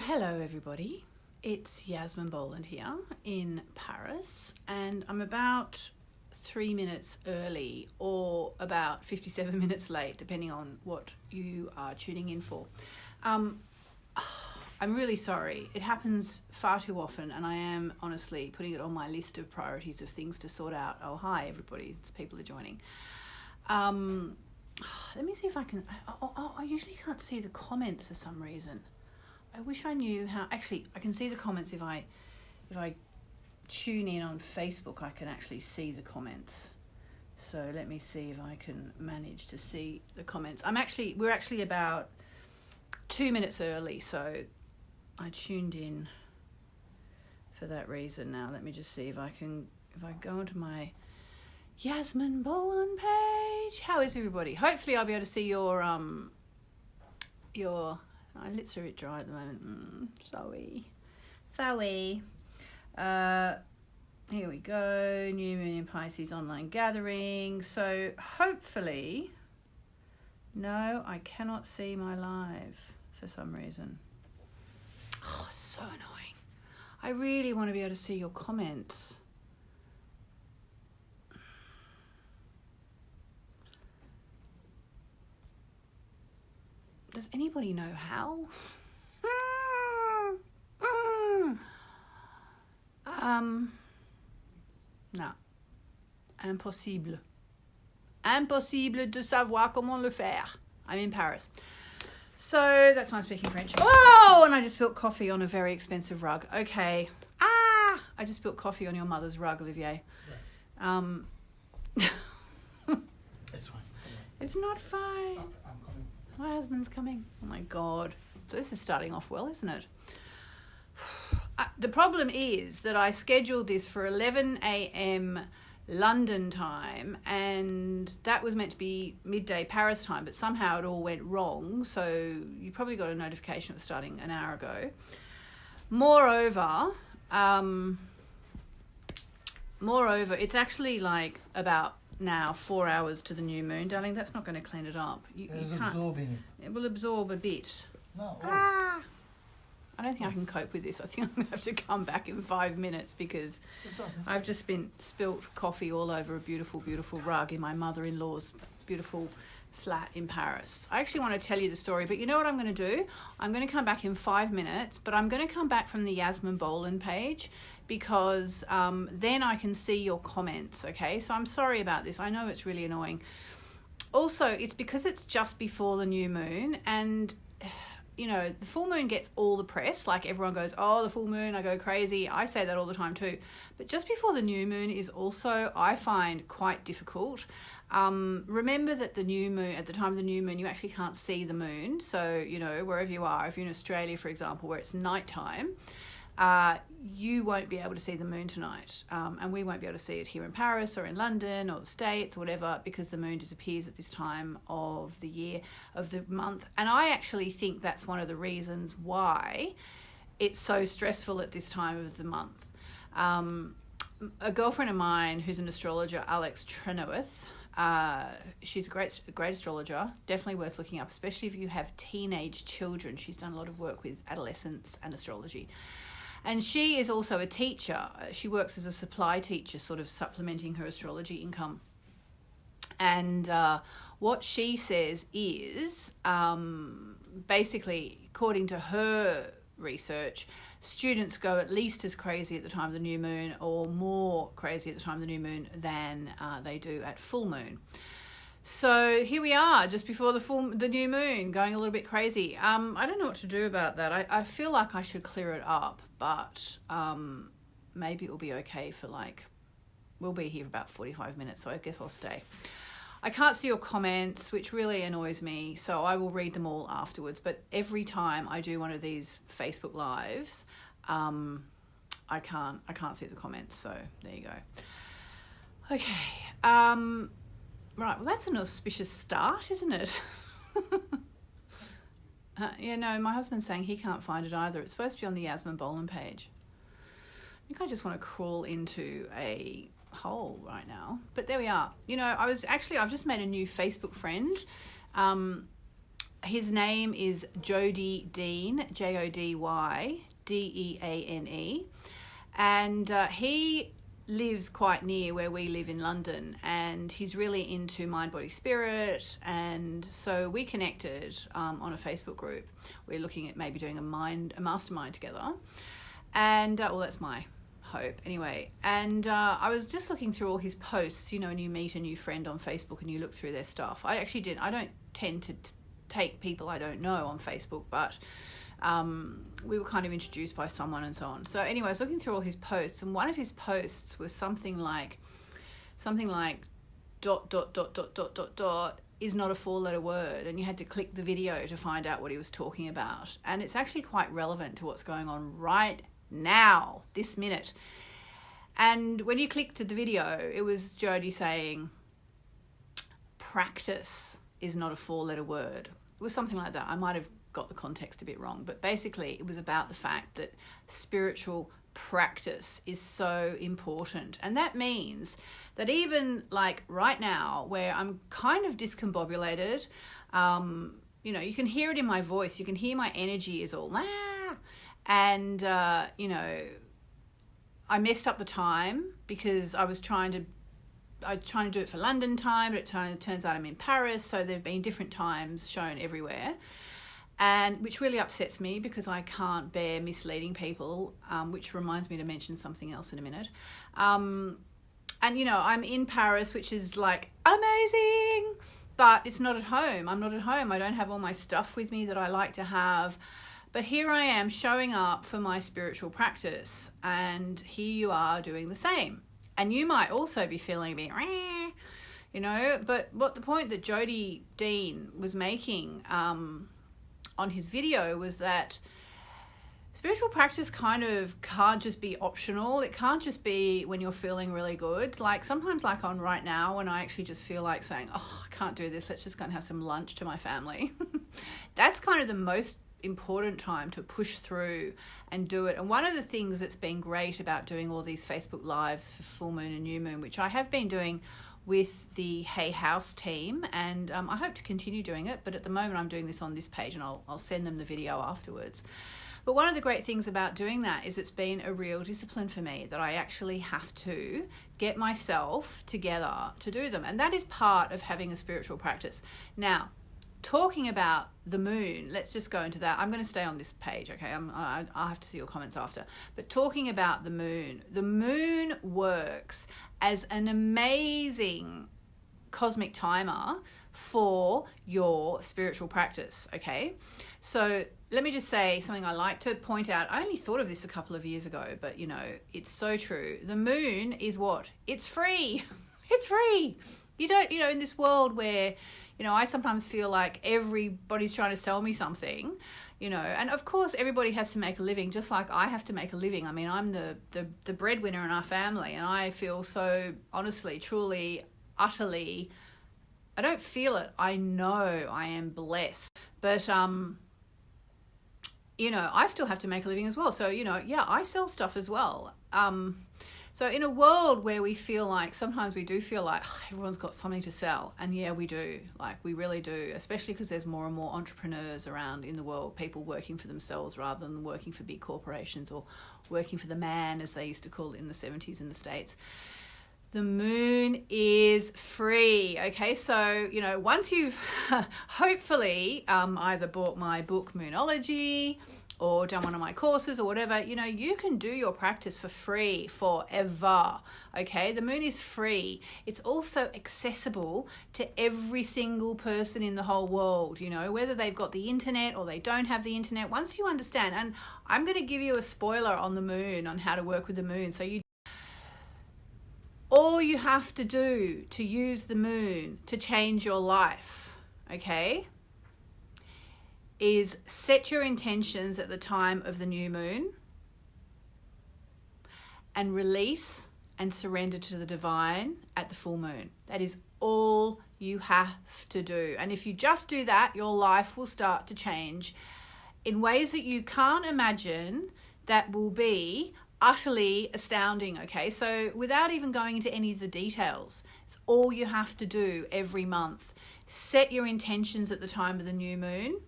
Hello everybody, it's Yasmin Boland here in Paris, and I'm about 3 minutes early or about 57 minutes late, depending on what you are tuning in for. I'm really sorry. It happens far too often, and I am honestly putting it on my list of priorities of things to sort out. Oh, hi everybody, it's people are joining. Let me see if I can, I usually can't see the comments for some reason. I wish I knew how. Actually, I can see the comments if I tune in on Facebook. I can actually see the comments. So let me see if I can manage to see the comments. We're actually about 2 minutes early, so I tuned in for that reason. Now let me just see if I go onto my Yasmin Boland page. How is everybody? Hopefully I'll be able to see your my lips are a bit dry at the moment. Sorry. Here we go. New Moon in Pisces online gathering. So hopefully, no, I cannot see my live for some reason. Oh, it's so annoying. I really want to be able to see your comments. Does anybody know how? No. Impossible. Impossible de savoir comment le faire. I'm in Paris. So that's why I'm speaking French. Oh, and I just spilled coffee on a very expensive rug. Okay. I just spilled coffee on your mother's rug, Olivier. Right. It's fine. It's not fine. I'm coming. My husband's coming. Oh my God. So this is starting off well, isn't it? The problem is that I scheduled this for 11 a.m. London time, and that was meant to be midday Paris time, but somehow it all went wrong. So you probably got a notification it was starting an hour ago. Moreover, it's actually like about now 4 hours to the new moon, darling. That's not going to clean it up. You can't. Absorbing it. It will absorb a bit. No. I don't think I can cope with this. I think I'm going to have to come back in 5 minutes because I've just been spilt coffee all over a beautiful, beautiful rug in my mother-in-law's beautiful flat in Paris. I actually want to tell you the story, but you know what I'm going to do? I'm going to come back in 5 minutes, but I'm going to come back from the Yasmin Boland page because then I can see your comments, okay? So I'm sorry about this. I know it's really annoying. Also, it's because it's just before the new moon, and you know, the full moon gets all the press. Like everyone goes, oh, the full moon, I go crazy. I say that all the time too. But just before the new moon is also, I find, quite difficult. Remember that the new moon, at the time of the new moon, you actually can't see the moon. So, you know, wherever you are, if you're in Australia, for example, where it's nighttime, you won't be able to see the moon tonight. And we won't be able to see it here in Paris or in London or the States or whatever, because the moon disappears at this time of the year, of the month. And I actually think that's one of the reasons why it's so stressful at this time of the month. A girlfriend of mine who's an astrologer, Alex Trenoweth, she's a great astrologer, definitely worth looking up, especially if you have teenage children. She's done a lot of work with adolescents and astrology. And she is also a teacher. She works as a supply teacher, sort of supplementing her astrology income. And what she says is, basically, according to her research, students go at least as crazy at the time of the new moon or more crazy at the time of the new moon than they do at full moon. So here we are, just before the new moon, going a little bit crazy. I don't know what to do about that. I feel like I should clear it up, but maybe it will be okay for we'll be here for about 45 minutes, so I guess I'll stay. I can't see your comments, which really annoys me, so I will read them all afterwards. But every time I do one of these Facebook Lives, I can't see the comments, so there you go. Okay. Right, well, that's an auspicious start, isn't it? My husband's saying he can't find it either. It's supposed to be on the Yasmin Boland page. I think I just want to crawl into a hole right now. But there we are. You know, I've just made a new Facebook friend. his name is Jody Dean, Jody-Deane. And he lives quite near where we live in London, and he's really into mind, body, spirit. And so we connected on a Facebook group. We're looking at maybe doing a mastermind together. And well, that's my hope anyway. And I was just looking through all his posts, you know, and you meet a new friend on Facebook and you look through their stuff. I don't tend to take people I don't know on Facebook, but we were kind of introduced by someone and so on. So anyway, I was looking through all his posts, and one of his posts was something like dot is not a 4-letter word, and you had to click the video to find out what he was talking about. And it's actually quite relevant to what's going on right now, this minute. And when you clicked to the video, it was Jody saying practice is not a 4-letter word. It was something like that. I might have got the context a bit wrong, but basically it was about the fact that spiritual practice is so important. And that means that even like right now, where I'm kind of discombobulated, you know, you can hear it in my voice, you can hear my energy is all and you know, I messed up the time because I was trying to do it for London time, but it turns out I'm in Paris, so there have been different times shown everywhere, and which really upsets me because I can't bear misleading people, which reminds me to mention something else in a minute. And, you know, I'm in Paris, which is like amazing, but it's not at home. I'm not at home. I don't have all my stuff with me that I like to have. But here I am showing up for my spiritual practice, and here you are doing the same. And you might also be feeling a bit, you know, but what the point that Jody Dean was making on his video was that spiritual practice kind of can't just be optional. It can't just be when you're feeling really good. Like sometimes, like on right now, when I actually just feel like saying, oh, I can't do this, let's just go and have some lunch to my family. That's kind of the most important time to push through and do it. And one of the things that's been great about doing all these Facebook lives for full moon and new moon, which I have been doing with the Hey House team, and I hope to continue doing it, but at the moment I'm doing this on this page, and I'll send them the video afterwards. But one of the great things about doing that is it's been a real discipline for me, that I actually have to get myself together to do them, and that is part of having a spiritual practice. Now, talking about the moon, let's just go into that. I'm going to stay on this page, okay? I'll have to see your comments after. But talking about the moon works as an amazing cosmic timer for your spiritual practice, okay? So let me just say something I like to point out. I only thought of this a couple of years ago, but, you know, it's so true. The moon is what? It's free. It's free. You don't, you know, in this world where, you know, I sometimes feel like everybody's trying to sell me something, you know, and of course everybody has to make a living, just like I have to make a living. I mean, I'm the breadwinner in our family, and I feel so honestly, truly, utterly, I don't feel it. I know I am blessed, but, you know, I still have to make a living as well. So, you know, yeah, I sell stuff as well. So in a world where we feel like, sometimes we do feel like everyone's got something to sell. And yeah, we do. Like, we really do, especially because there's more and more entrepreneurs around in the world, people working for themselves rather than working for big corporations or working for the man, as they used to call it in the 70s in the States. The moon is free, okay? So, you know, once you've hopefully either bought my book, Moonology, or done one of my courses or whatever, you know, you can do your practice for free forever, okay? The moon is free. It's also accessible to every single person in the whole world, you know, whether they've got the internet or they don't have the internet. Once you understand, and I'm going to give you a spoiler on the moon, on how to work with the moon. So all you have to do to use the moon to change your life, okay, is set your intentions at the time of the new moon and release and surrender to the divine at the full moon. That is all you have to do. And if you just do that, your life will start to change in ways that you can't imagine, that will be utterly astounding, okay? So without even going into any of the details, it's all you have to do every month set your intentions at the time of the new moon,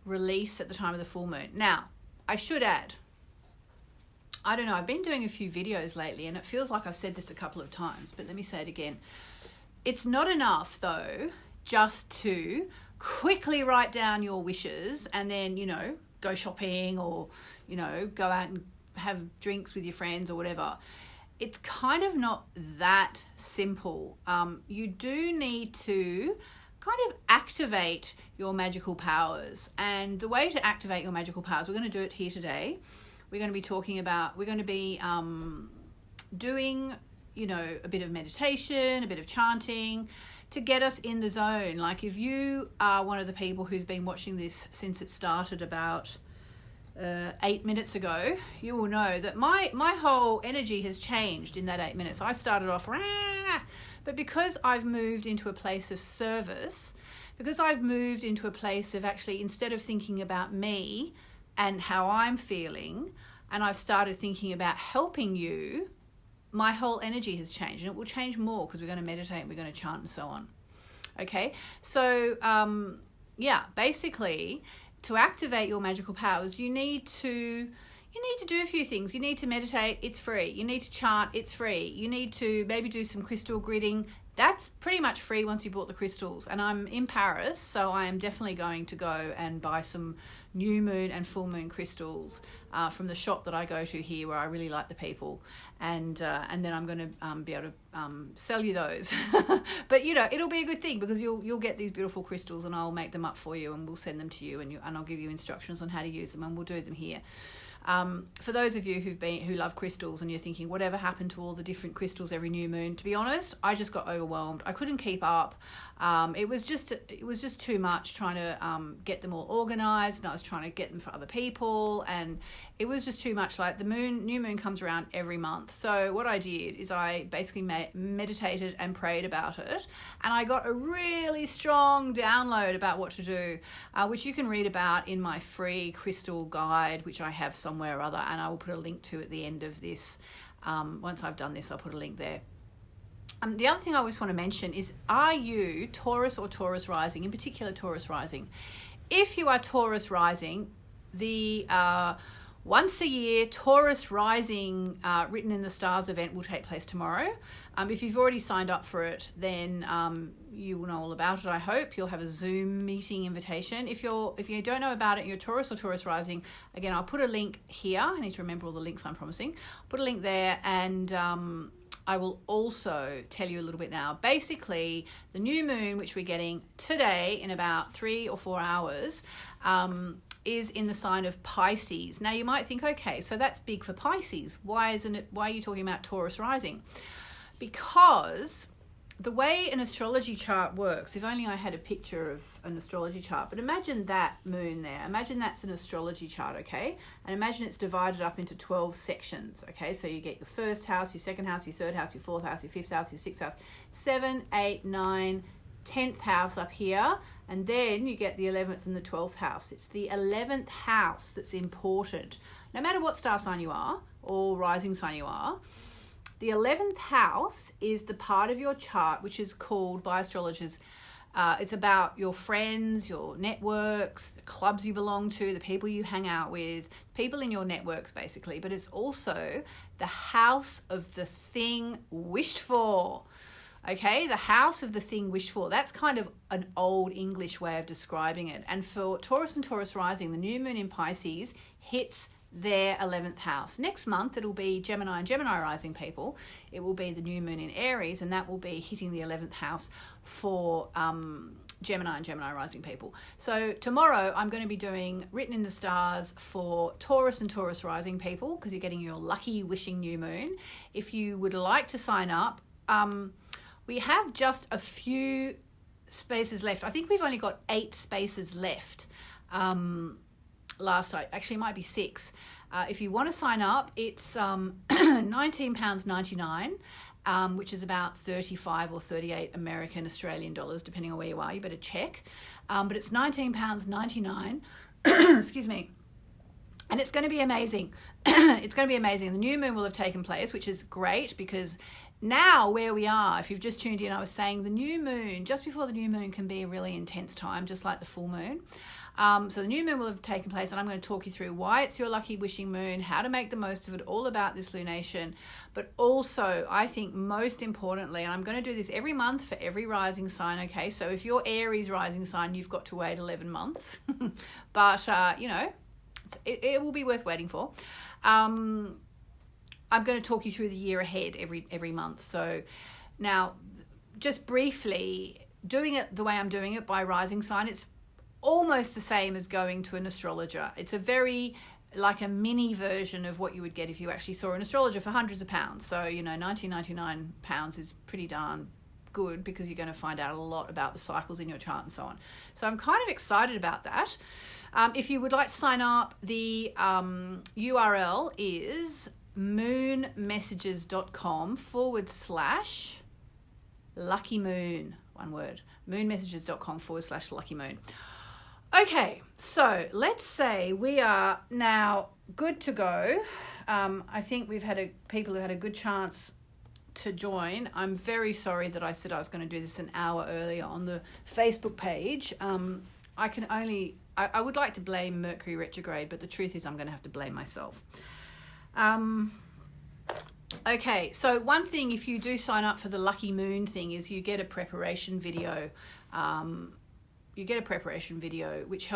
release at the time of the full moon. Now, I should add, I don't know, I've been doing a few videos lately and it feels like I've said this a couple of times, but let me say it again. It's not enough though, just to quickly write down your wishes and then, you know, go shopping or, you know, go out and have drinks with your friends or whatever. It's kind of not that simple. You do need to kind of activate your magical powers. And the way to activate your magical powers, we're going to do it here today. We're going to be talking about, we're going to be doing, you know, a bit of meditation, a bit of chanting to get us in the zone. Like if you are one of the people who's been watching this since it started about 8 minutes ago, you will know that my whole energy has changed in that 8 minutes. I started off, but because I've moved into a place of service, because I've moved into a place of actually, instead of thinking about me and how I'm feeling, and I've started thinking about helping you, my whole energy has changed, and it will change more because we're going to meditate and we're going to chant and so on. Okay, so yeah, basically, to activate your magical powers, you need to do a few things. You need to meditate, it's free. You need to chant, it's free. You need to maybe do some crystal gridding. That's pretty much free once you bought the crystals. And I'm in Paris, so I am definitely going to go and buy some new moon and full moon crystals from the shop that I go to here, where I really like the people. And then I'm going to be able to sell you those. But, you know, it'll be a good thing because you'll get these beautiful crystals and I'll make them up for you and we'll send them to you and I'll give you instructions on how to use them and we'll do them here. For those of you who love crystals and you're thinking, whatever happened to all the different crystals every new moon? To be honest, I just got overwhelmed. I couldn't keep up. It was just too much trying to get them all organized, and I was trying to get them for other people, and it was just too much. Like the new moon comes around every month. So what I did is I basically meditated and prayed about it, and I got a really strong download about what to do, which you can read about in my free crystal guide, which I have somewhere or other, and I will put a link to at the end of this. Once I've done this, I'll put a link there. The other thing I always want to mention is, are you Taurus or Taurus rising, in particular Taurus rising? If you are Taurus rising, the once a year Taurus rising written in the stars event will take place tomorrow. If you've already signed up for it, then you will know all about it. I hope you'll have a Zoom meeting invitation. If you don't know about it, you're Taurus or Taurus rising, again, I'll put a link here. I need to remember all the links I'm promising. Put a link there, and I will also tell you a little bit now. Basically, the new moon, which we're getting today in about 3 or 4 hours, is in the sign of Pisces. Now, you might think, okay, so that's big for Pisces. Why are you talking about Taurus rising? Because the way an astrology chart works, if only I had a picture of an astrology chart, but imagine that moon there. Imagine that's an astrology chart, okay? And imagine it's divided up into 12 sections, okay? So you get your first house, your second house, your third house, your fourth house, your fifth house, your sixth house, 7, 8, 9, 10th house up here, and then you get the 11th and the 12th house. It's the 11th house that's important. No matter what star sign you are or rising sign you are, the 11th house is the part of your chart which is called, by astrologers, it's about your friends, your networks, the clubs you belong to, the people you hang out with, people in your networks basically, but it's also the house of the thing wished for. Okay, the house of the thing wished for. That's kind of an old English way of describing it. And for Taurus and Taurus rising, the new moon in Pisces hits their 11th house. Next month, it'll be Gemini and Gemini rising people. It will be the new moon in Aries, and that will be hitting the 11th house for Gemini and Gemini rising people. So tomorrow, I'm going to be doing Written in the Stars for Taurus and Taurus rising people, because you're getting your lucky wishing new moon. If you would like to sign up, we have just a few spaces left. I think we've only got 8 spaces left. Last night, actually it might be 6. If you want to sign up, it's £19.99, which is about 35 or 38 Australian dollars, depending on where you are. You better check. But it's £19.99, excuse me. And it's going to be amazing. It's going to be amazing. The new moon will have taken place, which is great because now where we are, if you've just tuned in, I was saying the new moon, just before the new moon can be a really intense time, just like the full moon. So the new moon will have taken place, and I'm going to talk you through why it's your lucky wishing moon, how to make the most of it, all about this lunation. But also, I think most importantly, and I'm going to do this every month for every rising sign, okay? So if you're Aries rising sign, you've got to wait 11 months. But, you know, it will be worth waiting for. I'm going to talk you through the year ahead every month. So now, just briefly, doing it the way I'm doing it by rising sign, it's almost the same as going to an astrologer. It's a very, like a mini version of what you would get if you actually saw an astrologer for hundreds of pounds. So, you know, £19.99 is pretty darn good because you're going to find out a lot about the cycles in your chart and so on. So I'm kind of excited about that. If you would like to sign up, the URL is moonmessages.com/lucky moon. One word. moonmessages.com/lucky moon. Okay, so let's say we are now good to go. I think people have had a good chance to join. I'm very sorry that I said I was going to do this an hour earlier on the Facebook page. I would like to blame Mercury retrograde, but the truth is I'm going to have to blame myself. Okay, so one thing, if you do sign up for the lucky moon thing, is you get a preparation video. Which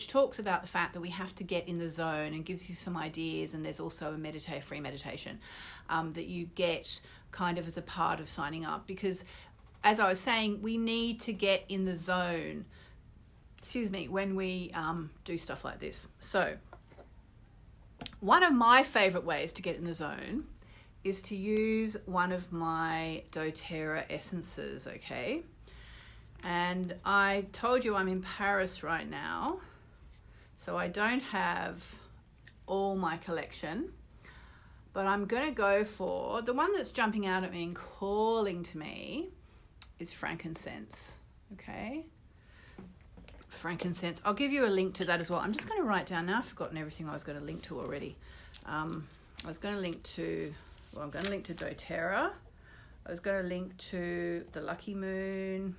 talks about the fact that we have to get in the zone and gives you some ideas, and there's also a free meditation that you get kind of as a part of signing up, because as I was saying, we need to get in the zone, when we do stuff like this. So one of my favorite ways to get in the zone is to use one of my doTERRA essences, okay? And I told you I'm in Paris right now, so I don't have all my collection, but I'm going to go for the one that's jumping out at me and calling to me is frankincense, okay? Frankincense. I'll give you a link to that as well. I'm just going to write down now. I've forgotten everything I was going to link to already. I'm going to link to doTERRA. I was going to link to the lucky moon.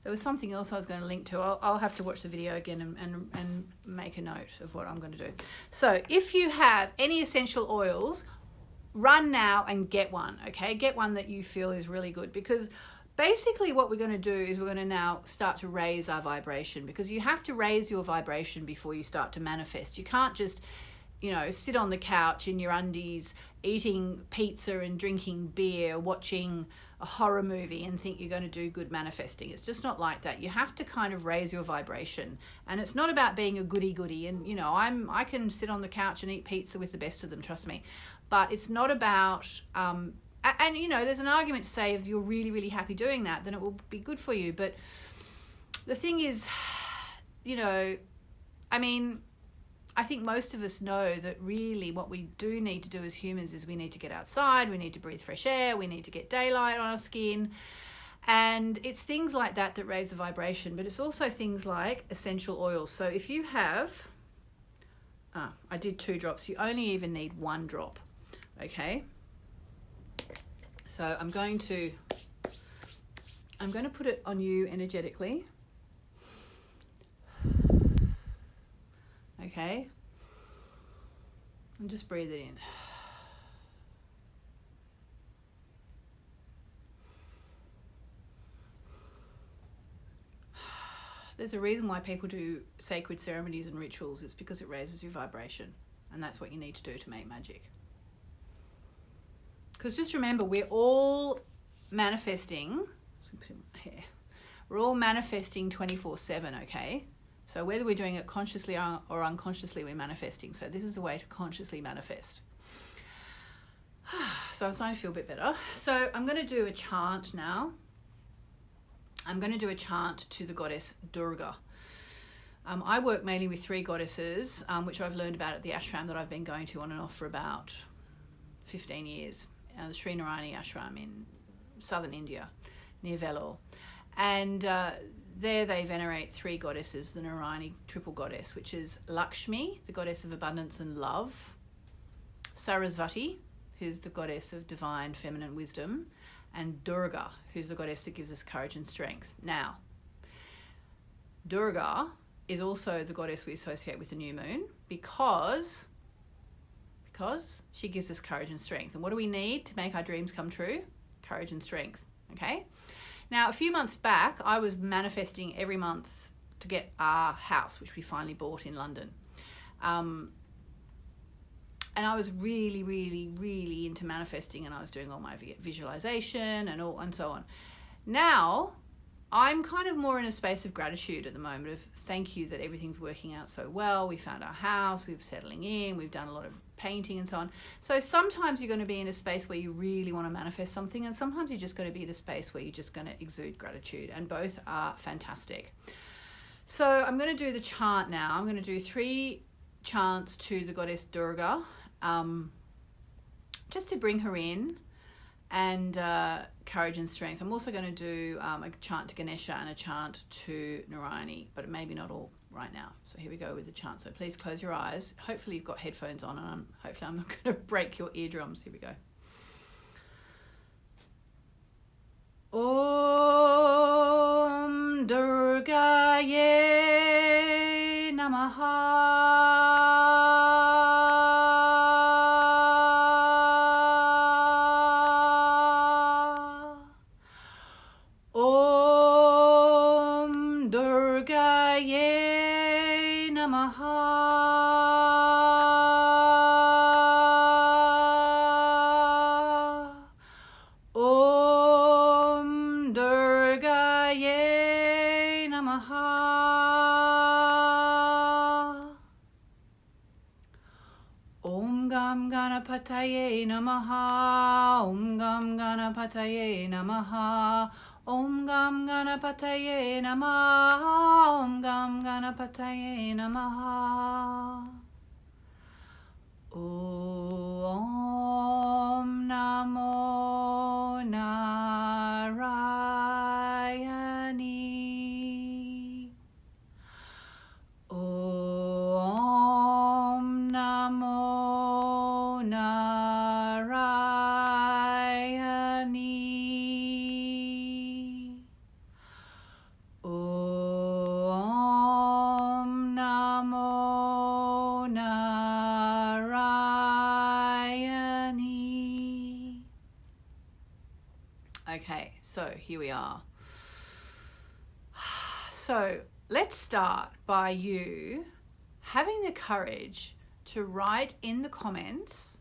There was something else I was going to link to. I'll have to watch the video again and make a note of what I'm going to do. So if you have any essential oils, run now and get one, okay? Get one that you feel is really good, because basically what we're going to do is we're going to now start to raise our vibration, because you have to raise your vibration before you start to manifest. You can't just, sit on the couch in your undies, eating pizza and drinking beer, watching a horror movie and think you're going to do good manifesting. It's just not like that. You have to kind of raise your vibration, and it's not about being a goody-goody. And I can sit on the couch and eat pizza with the best of them, trust me. But it's not about there's an argument to say if you're really, really happy doing that, then it will be good for you. But the thing is, I think most of us know that really what we do need to do as humans is we need to get outside, we need to breathe fresh air, we need to get daylight on our skin. And it's things like that that raise the vibration, but it's also things like essential oils. So if you have, I did 2 drops, you only even need 1 drop, okay? So I'm going to put it on you energetically. Okay, and just breathe it in. There's a reason why people do sacred ceremonies and rituals. It's because it raises your vibration, and that's what you need to do to make magic. Because just remember, we're all manifesting. We're all manifesting 24/7, okay? So whether we're doing it consciously or unconsciously, we're manifesting. So this is a way to consciously manifest. So I'm starting to feel a bit better. So I'm going to do a chant now. I'm going to do a chant to the goddess Durga. I work mainly with 3 goddesses, which I've learned about at the ashram that I've been going to on and off for about 15 years. The Srinarayani ashram in southern India, near Vellore. And there they venerate three goddesses, the Narayani triple goddess, which is Lakshmi, the goddess of abundance and love, Sarasvati, who's the goddess of divine feminine wisdom, and Durga, who's the goddess that gives us courage and strength. Now, Durga is also the goddess we associate with the new moon because she gives us courage and strength. And what do we need to make our dreams come true? Courage and strength, okay? Now, a few months back, I was manifesting every month to get our house, which we finally bought in London. And I was really, really, really into manifesting, and I was doing all my visualization and so on. Now, I'm kind of more in a space of gratitude at the moment of thank you that everything's working out so well. We found our house, we're settling in, we've done a lot of painting and so on. So sometimes you're going to be in a space where you really want to manifest something, and sometimes you're just going to be in a space where you're just going to exude gratitude, and both are fantastic. So I'm going to do the chant now. I'm going to do 3 chants to the goddess Durga, just to bring her in, and courage and strength. I'm also going to do a chant to Ganesha and a chant to Narayani, but maybe not all right now. So here we go with the chant. So please close your eyes. Hopefully you've got headphones on, and hopefully I'm not going to break your eardrums. Here we go. Om Durgaye Namaha. Ganapataye Namaha, Om Gam Ganapataye Namaha, Om Gam Ganapataye Namaha, Om Gam Ganapataye Namaha. Om Namo Narayani. Om Namo Narayani. Om Namo Narayani. Okay, so here we are. So let's start by you having the courage to write in the comments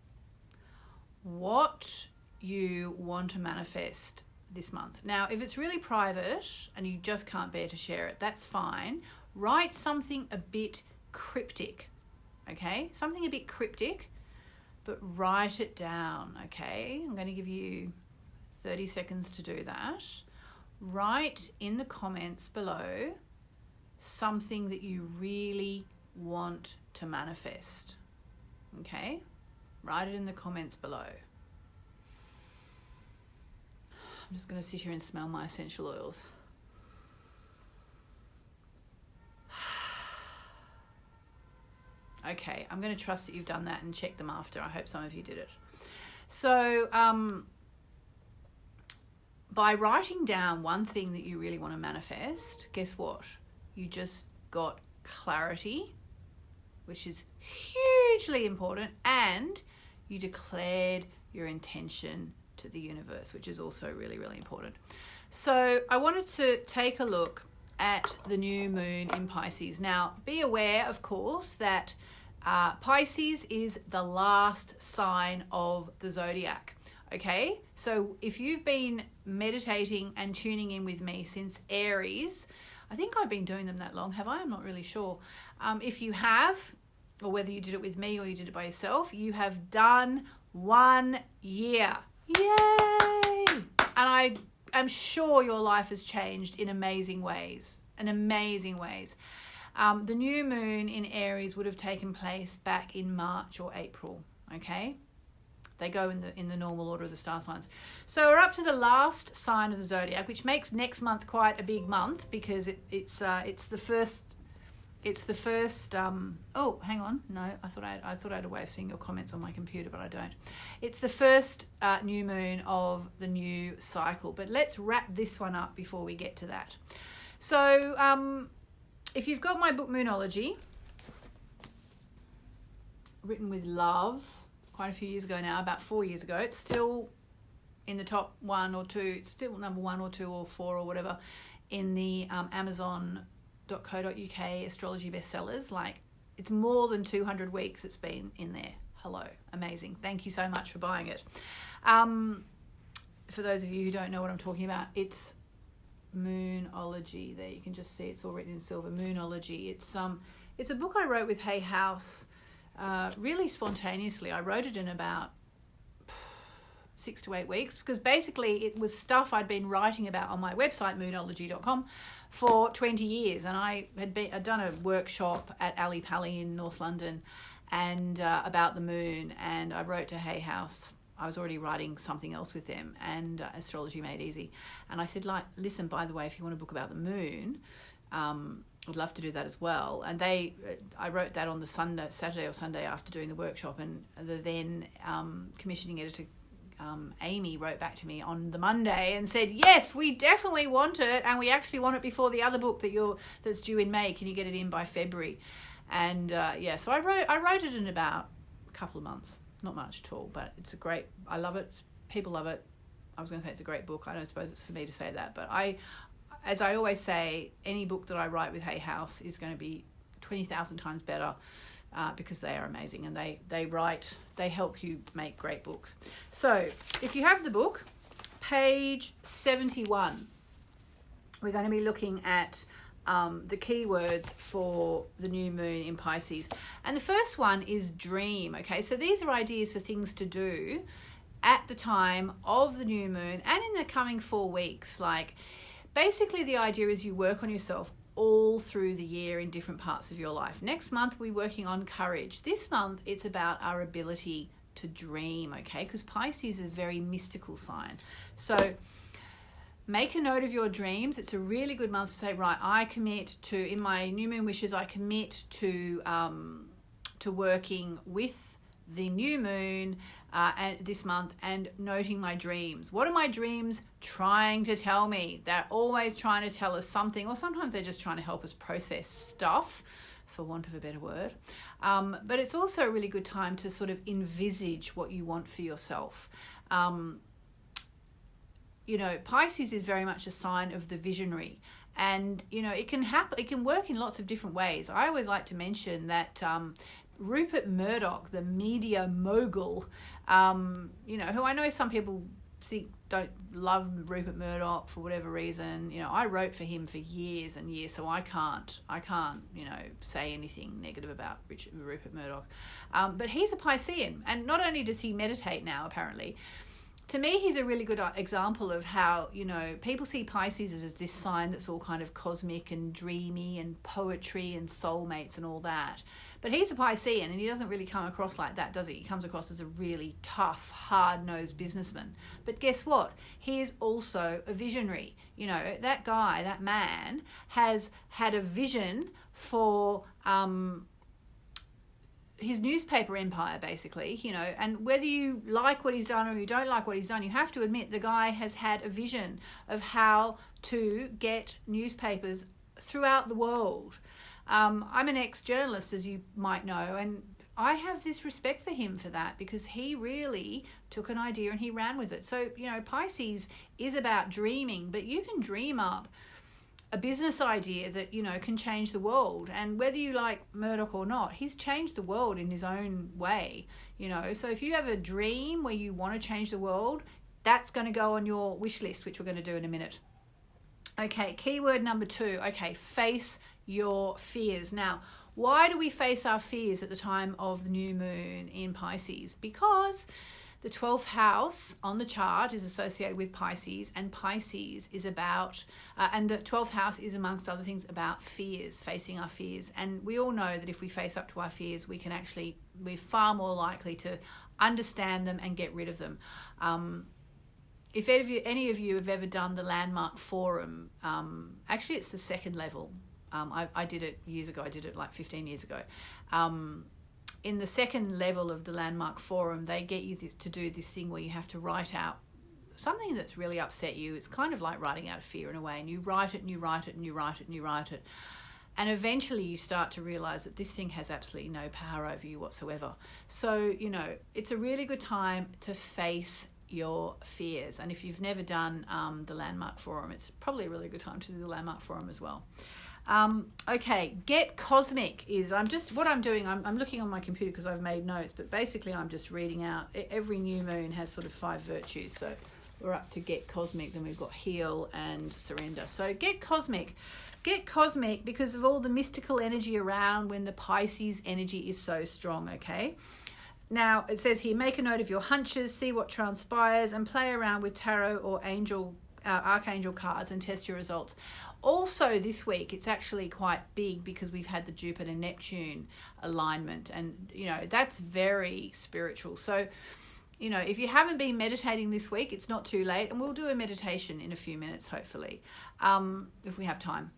what you want to manifest this month. Now, if it's really private and you just can't bear to share it, that's fine. Write something a bit cryptic, okay? Something a bit cryptic, but write it down, okay? I'm going to give you 30 seconds to do that. Write in the comments below something that you really want to manifest, okay? Write it in the comments below. I'm just going to sit here and smell my essential oils. Okay, I'm going to trust that you've done that and check them after. I hope some of you did it. So by writing down one thing that you really want to manifest, guess what? You just got clarity, which is hugely important, and you declared your intention to the universe, which is also really, really important. So I wanted to take a look at the new moon in Pisces. Now, be aware, of course, that Pisces is the last sign of the zodiac. Okay, so if you've been meditating and tuning in with me since Aries, I think I've been doing them that long, have I? I'm not really sure. If you have, or whether you did it with me or you did it by yourself, you have done 1 year. Yay! And I am sure your life has changed in amazing ways, The new moon in Aries would have taken place back in March or April, okay? They go in the normal order of the star signs. So we're up to the last sign of the zodiac, which makes next month quite a big month because it's the first. It's the first. Oh, hang on. No, I thought I had a way of seeing your comments on my computer, but I don't. It's the first new moon of the new cycle. But let's wrap this one up before we get to that. So, if you've got my book Moonology, written with love, quite a few years ago now, about 4 years ago, it's still in the top 1 or 2. It's still number 1 or 2 or 4 or whatever in the Amazon.co.uk astrology bestsellers. Like, it's more than 200 weeks it's been in there. Hello, amazing. Thank you so much for buying it. For those of you who don't know what I'm talking about, it's Moonology. There you can just see it's all written in silver. Moonology. It's a book I wrote with Hay House really spontaneously. I wrote it in about 6 to 8 weeks because basically it was stuff I'd been writing about on my website moonology.com for 20 years, and I'd done a workshop at Ali Pali in North London and about the moon, and I wrote to Hay House. I was already writing something else with them, and Astrology Made Easy, and I said, like, listen, by the way, if you want a book about the moon, I'd love to do that as well. And I wrote that on the Saturday or Sunday after doing the workshop, and the then commissioning editor Amy wrote back to me on the Monday and said, yes, we definitely want it, and we actually want it before the other book that's due in May. Can you get it in by February? And so I wrote it in about a couple of months. Not much at all, but I love it. People love it. I was going to say it's a great book. I don't suppose it's for me to say that, but as I always say, any book that I write with Hay House is going to be 20,000 times better because they are amazing, and they help you make great books. So if you have the book, page 71, we're going to be looking at the keywords for the new moon in Pisces. And the first one is dream. Okay, so these are ideas for things to do at the time of the new moon and in the coming 4 weeks. Like, basically the idea is you work on yourself all through the year in different parts of your life. Next month we're working on courage. This month it's about our ability to dream, okay? Because Pisces is a very mystical sign. So make a note of your dreams. It's a really good month to say, right, I commit to, in my new moon wishes, I commit to working with the new moon and this month and noting my dreams. What are my dreams trying to tell me? They're always trying to tell us something, or sometimes they're just trying to help us process stuff, for want of a better word. But it's also a really good time to sort of envisage what you want for yourself. Pisces is very much a sign of the visionary, and it can work in lots of different ways. I always like to mention that Rupert Murdoch, the media mogul, who I know some people don't love Rupert Murdoch for whatever reason. I wrote for him for years and years, so I can't say anything negative about Rupert Murdoch. But he's a Piscean, and not only does he meditate now, apparently, to me, he's a really good example of how, people see Pisces as this sign that's all kind of cosmic and dreamy and poetry and soulmates and all that. But he's a Piscean, and he doesn't really come across like that, does he? He comes across as a really tough, hard-nosed businessman. But guess what? He is also a visionary. That guy, that man, has had a vision for his newspaper empire, basically, and whether you like what he's done or you don't like what he's done, you have to admit the guy has had a vision of how to get newspapers throughout the world. I'm an ex-journalist, as you might know, and I have this respect for him for that, because he really took an idea and he ran with it. So, Pisces is about dreaming, but you can dream up a business idea that, can change the world. And whether you like Murdoch or not, he's changed the world in his own way, So if you have a dream where you want to change the world, that's going to go on your wish list, which we're going to do in a minute. Okay, keyword number 2. Okay, face your fears. Now, why do we face our fears at the time of the new moon in Pisces? Because the 12th house on the chart is associated with Pisces, and Pisces is about, and the 12th house is, amongst other things, about fears, facing our fears. And we all know that if we face up to our fears, we're far more likely to understand them and get rid of them. If any of you have ever done the Landmark Forum, actually it's the second level. I did it years ago. I did it like 15 years ago. In the second level of the Landmark Forum, they get you to do this thing where you have to write out something that's really upset you. It's kind of like writing out a fear in a way, and you write it and you write it and you write it and you write it. And eventually you start to realize that this thing has absolutely no power over you whatsoever. So, you know, it's a really good time to face your fears. And if you've never done the Landmark Forum, it's probably a really good time to do the Landmark Forum as well. Okay, Get Cosmic is, I'm looking on my computer because I've made notes, but basically I'm just reading out. Every new moon has sort of 5 virtues. So we're up to Get Cosmic, then we've got Heal and Surrender. So Get Cosmic because of all the mystical energy around when the Pisces energy is so strong, okay? Now, it says here, make a note of your hunches, see what transpires, and play around with tarot or archangel cards and test your results. Also this week, it's actually quite big because we've had the Jupiter-Neptune alignment, and, you know, that's very spiritual. So, you know, if you haven't been meditating this week, it's not too late, and we'll do a meditation in a few minutes, hopefully, if we have time.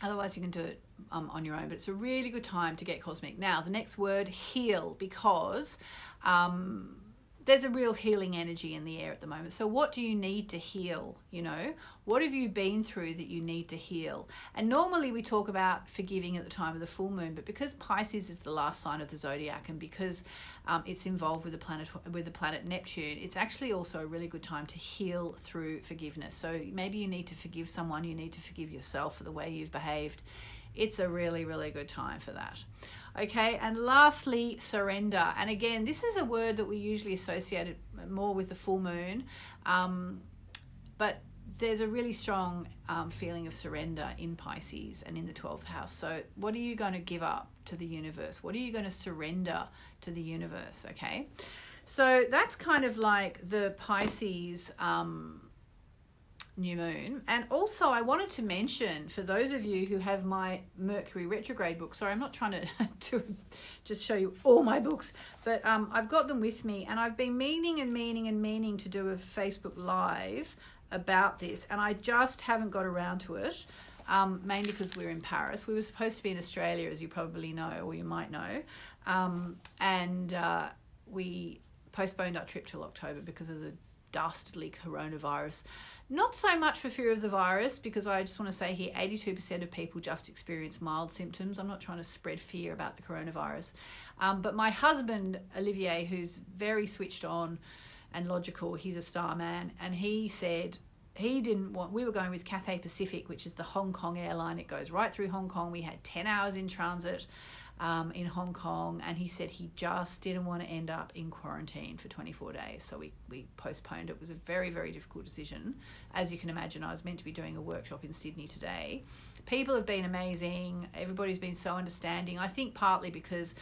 Otherwise, you can do it on your own, but it's a really good time to get cosmic. Now, the next word, heal, because there's a real healing energy in the air at the moment. So what do you need to heal? You know, what have you been through that you need to heal? And normally we talk about forgiving at the time of the full moon, but because Pisces is the last sign of the zodiac, and because it's involved with the planet Neptune, it's actually also a really good time to heal through forgiveness. So maybe you need to forgive someone, you need to forgive yourself for the way you've behaved. It's a really, really good time for that. Okay, and lastly, surrender. And again, this is a word that we usually associate more with the full moon, but there's a really strong feeling of surrender in Pisces and in the 12th house. So what are you going to give up to the universe? What are you going to surrender to the universe, okay? So that's kind of like the Pisces new moon. And also I wanted to mention, for those of you who have my Mercury retrograde book, sorry, I'm not trying to just show you all my books, but I've got them with me, and I've been meaning to do a Facebook Live about this, and I just haven't got around to it, mainly because we're in Paris. We were supposed to be in Australia, as you probably know, or you might know, and we postponed our trip till October because of the dastardly coronavirus. Not so much for fear of the virus, because I just want to say here, 82% of people just experience mild symptoms. I'm not trying to spread fear about the coronavirus. But my husband, Olivier, who's very switched on and logical, he's a star man, and he said he didn't want, we were going with Cathay Pacific, which is the Hong Kong airline. It goes right through Hong Kong. We had 10 hours in transit in Hong Kong, and he said he just didn't want to end up in quarantine for 24 days. So we postponed it. It was a very, very difficult decision. As you can imagine, I was meant to be doing a workshop in Sydney today. People have been amazing. Everybody's been so understanding. I think partly because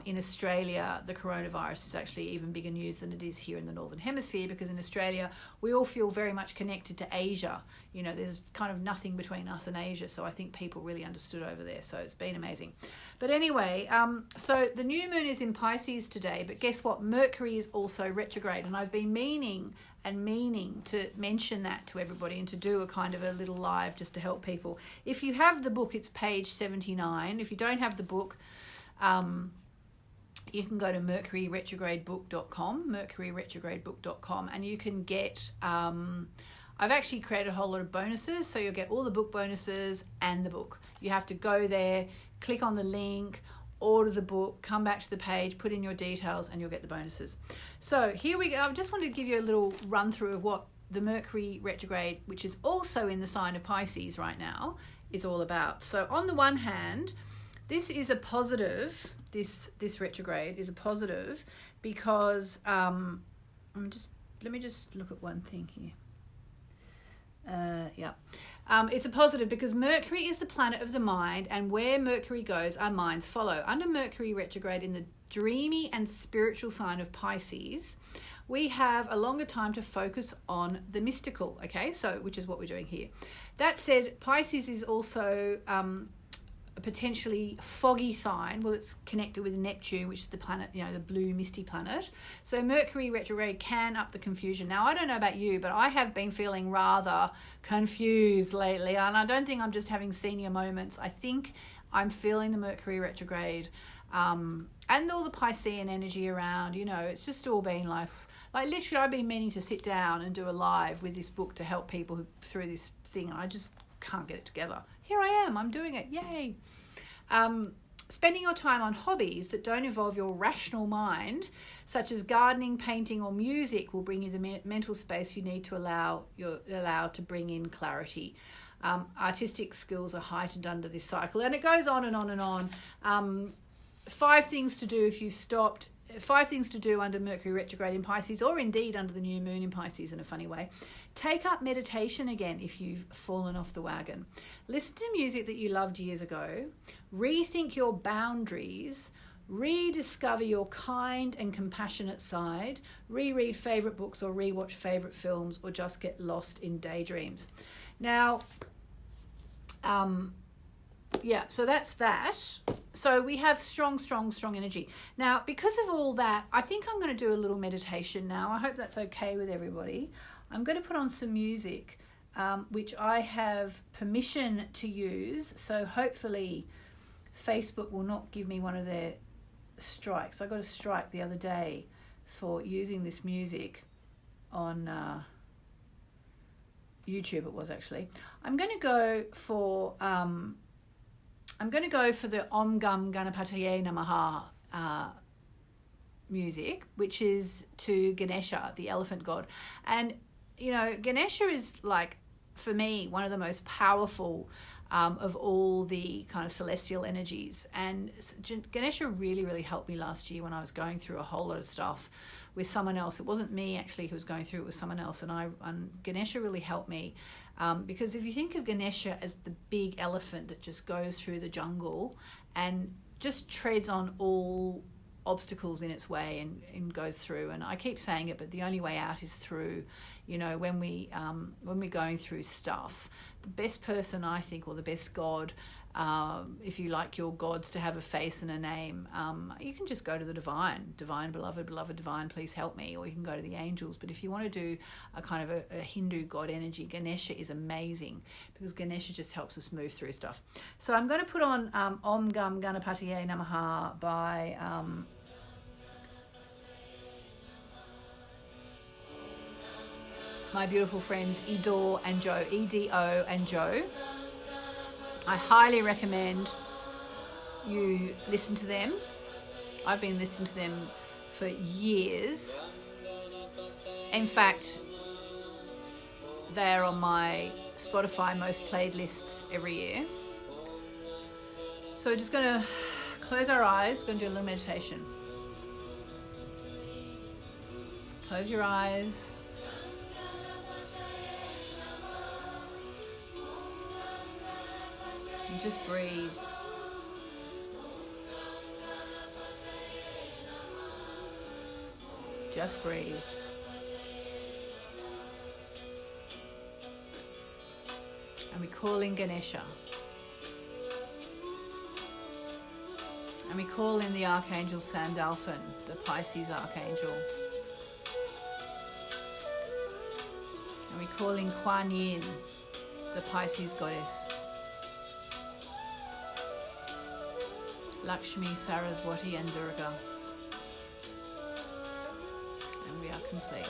in Australia, the coronavirus is actually even bigger news than it is here in the Northern Hemisphere, because in Australia, we all feel very much connected to Asia. You know, there's kind of nothing between us and Asia. So I think people really understood over there. So it's been amazing. But anyway, so the new moon is in Pisces today, but guess what? Mercury is also retrograde. And I've been meaning to mention that to everybody and to do a kind of a little live just to help people. If you have the book, it's page 79. If you don't have the book, you can go to mercuryretrogradebook.com, and you can get, I've actually created a whole lot of bonuses, so you'll get all the book bonuses and the book. You have to go there, click on the link, order the book, come back to the page, put in your details, and you'll get the bonuses. So here we go. I just wanted to give you a little run through of what the Mercury retrograde, which is also in the sign of Pisces right now, is all about. So on the one hand, this is a positive, this retrograde is a positive because, let me just look at one thing here. It's a positive because Mercury is the planet of the mind, and where Mercury goes, our minds follow. Under Mercury retrograde in the dreamy and spiritual sign of Pisces, we have a longer time to focus on the mystical, okay? So, which is what we're doing here. That said, Pisces is also a potentially foggy sign. Well, it's connected with Neptune, which is the planet, you know, the blue misty planet. So Mercury retrograde can up the confusion. Now, I don't know about you, but I have been feeling rather confused lately, and I don't think I'm just having senior moments. I think I'm feeling the Mercury retrograde, and all the Piscean energy around. You know, it's just all been like literally, I've been meaning to sit down and do a live with this book to help people through this thing, and I just can't get it together. Here I am, I'm doing it, yay. Spending your time on hobbies that don't involve your rational mind, such as gardening, painting, or music, will bring you the mental space you need to allow to bring in clarity. Artistic skills are heightened under this cycle, and it goes on and on and on. 5 things to do if you stopped. 5 things to do under Mercury retrograde in Pisces, or indeed under the new moon in Pisces in a funny way. Take up meditation again if you've fallen off the wagon. Listen to music that you loved years ago. Rethink your boundaries. Rediscover your kind and compassionate side. Reread favourite books or rewatch favourite films, or just get lost in daydreams. Now, yeah, so that's that. So we have strong energy. Now, because of all that, I think I'm going to do a little meditation now. I hope that's okay with everybody. I'm going to put on some music, which I have permission to use. So hopefully Facebook will not give me one of their strikes. I got a strike the other day for using this music on YouTube. It was actually. I'm going to go for the Om Gam Ganapataye Namaha music, which is to Ganesha, the elephant god. And, you know, Ganesha is, like, for me, one of the most powerful of all the kind of celestial energies. And Ganesha really, really helped me last year when I was going through a whole lot of stuff with someone else. It wasn't me, actually, who was going through it, with someone else. And Ganesha really helped me. Because if you think of Ganesha as the big elephant that just goes through the jungle and just treads on all obstacles in its way and goes through, and I keep saying it, but the only way out is through. You know, when we're going through stuff, the best person, I think, or the best god, if you like your gods to have a face and a name, you can just go to the divine, beloved, divine, please help me, or you can go to the angels. But if you want to do a kind of a Hindu god energy, Ganesha is amazing, because Ganesha just helps us move through stuff. So I'm going to put on Om Gam Ganapataye Namaha by my beautiful friends Edo and Joe, EDO and Joe. I highly recommend you listen to them. I've been listening to them for years. In fact, they're on my Spotify most played lists every year. So we're just going to close our eyes. We're going to do a little meditation. Close your eyes. And just breathe. Just breathe. And we call in Ganesha. And we call in the Archangel Sandalphon, the Pisces Archangel. And we call in Kuan Yin, the Pisces Goddess. Lakshmi, Saraswati and Durga. And we are complete.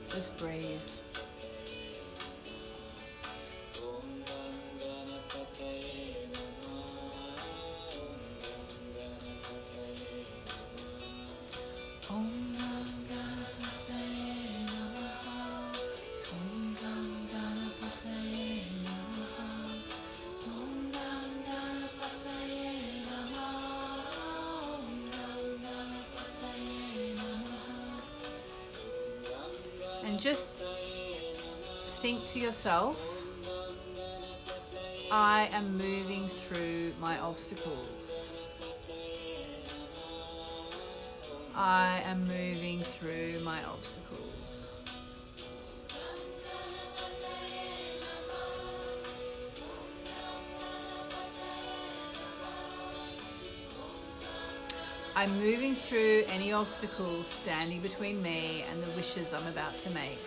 Just breathe. And just think to yourself, I am moving through my obstacles. I am moving through my obstacles. I'm moving through any obstacles standing between me and the wishes I'm about to make.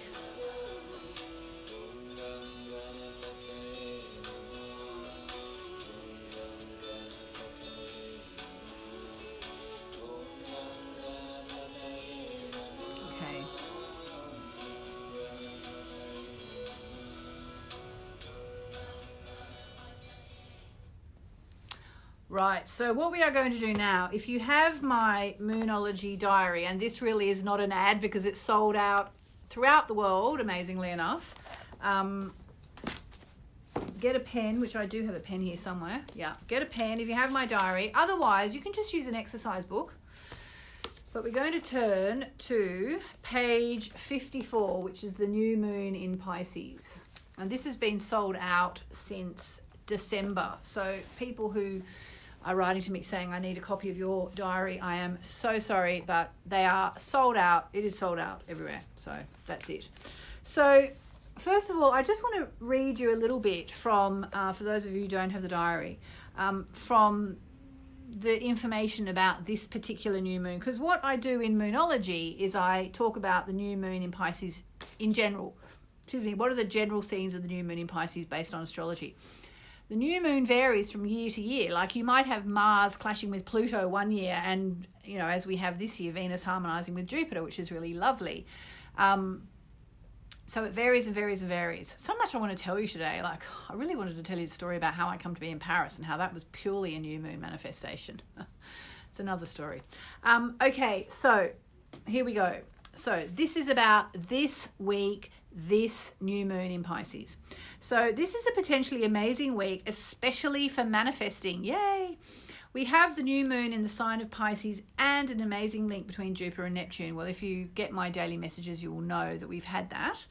Right, so what we are going to do now, if you have my Moonology diary, and this really is not an ad because it's sold out throughout the world, amazingly enough, get a pen, which I do have a pen here somewhere. Yeah, get a pen if you have my diary. Otherwise, you can just use an exercise book. But we're going to turn to page 54, which is the new moon in Pisces. And this has been sold out since December. So people who are writing to me saying, I need a copy of your diary, I am so sorry, but they are sold out. It is sold out everywhere. So that's it. So first of all, I just want to read you a little bit from, for those of you who don't have the diary, from the information about this particular new moon. Because what I do in Moonology is I talk about the new moon in Pisces in general. What are the general themes of the new moon in Pisces based on astrology? The new moon varies from year to year. Like you might have Mars clashing with Pluto one year and, you know, as we have this year, Venus harmonizing with Jupiter, which is really lovely. So it varies and varies and varies. So much I want to tell you today. Like, I really wanted to tell you the story about how I come to be in Paris and how that was purely a new moon manifestation. It's another story. Okay, so here we go. So this is about this week, this new moon in Pisces. So this is a potentially amazing week, especially for manifesting. Yay! We have the new moon in the sign of Pisces and an amazing link between Jupiter and Neptune. Well, if you get my daily messages, you will know that we've had that.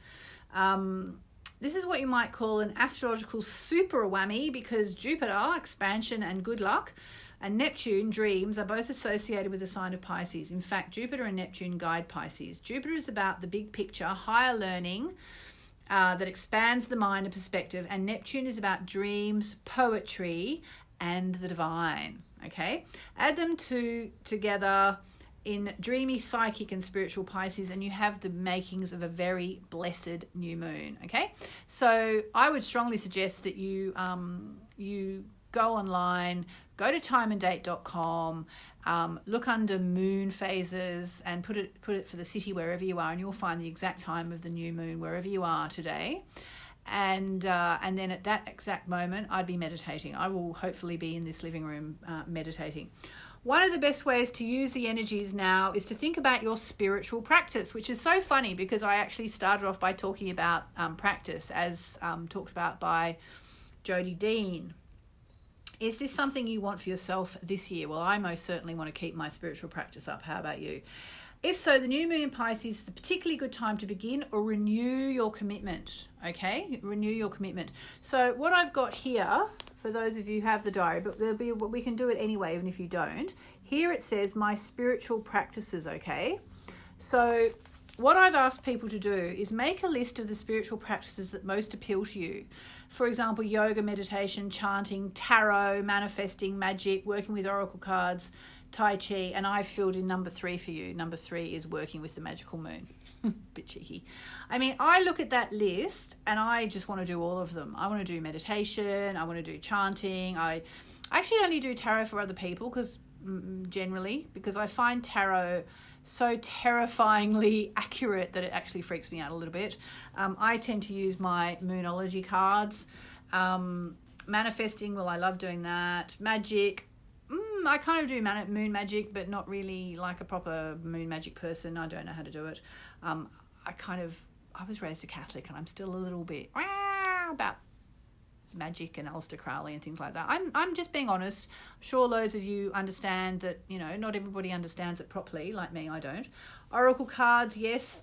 This is what you might call an astrological super whammy because Jupiter, expansion and good luck, and Neptune, dreams, are both associated with the sign of Pisces. In fact, Jupiter and Neptune guide Pisces. Jupiter is about the big picture, higher learning that expands the mind and perspective, and Neptune is about dreams, poetry, and the divine. Okay, add them together in dreamy, psychic, and spiritual Pisces, and you have the makings of a very blessed new moon. Okay, so I would strongly suggest that you go online, go to timeanddate.com, look under moon phases and put it for the city wherever you are, and you'll find the exact time of the new moon wherever you are today. And then at that exact moment, I'd be meditating. I will hopefully be in this living room meditating. One of the best ways to use the energies now is to think about your spiritual practice, which is so funny because I actually started off by talking about practice as talked about by Jodie Dean. Is this something you want for yourself this year? Well, I most certainly want to keep my spiritual practice up. How about you? If so, the new moon in Pisces is a particularly good time to begin or renew your commitment, okay? Renew your commitment. So what I've got here, for those of you who have the diary, but we can do it anyway, even if you don't. Here it says, my spiritual practices, okay? So what I've asked people to do is make a list of the spiritual practices that most appeal to you. For example, yoga, meditation, chanting, tarot, manifesting, magic, working with oracle cards, Tai Chi, and I've filled in number 3 for you. Number 3 is working with the magical moon. Bit cheeky. I mean, I look at that list and I just want to do all of them. I want to do meditation. I want to do chanting. I actually only do tarot for other people because I find tarot so terrifyingly accurate that it actually freaks me out a little bit. I tend to use my Moonology cards. Manifesting, well, I love doing that. Magic, I kind of do moon magic, but not really like a proper moon magic person. I don't know how to do it. I was raised a Catholic and I'm still a little bit about magic and Aleister Crowley and things like that. I'm just being honest. I'm sure loads of you understand that, you know, not everybody understands it properly, like me, I don't. Oracle cards, yes.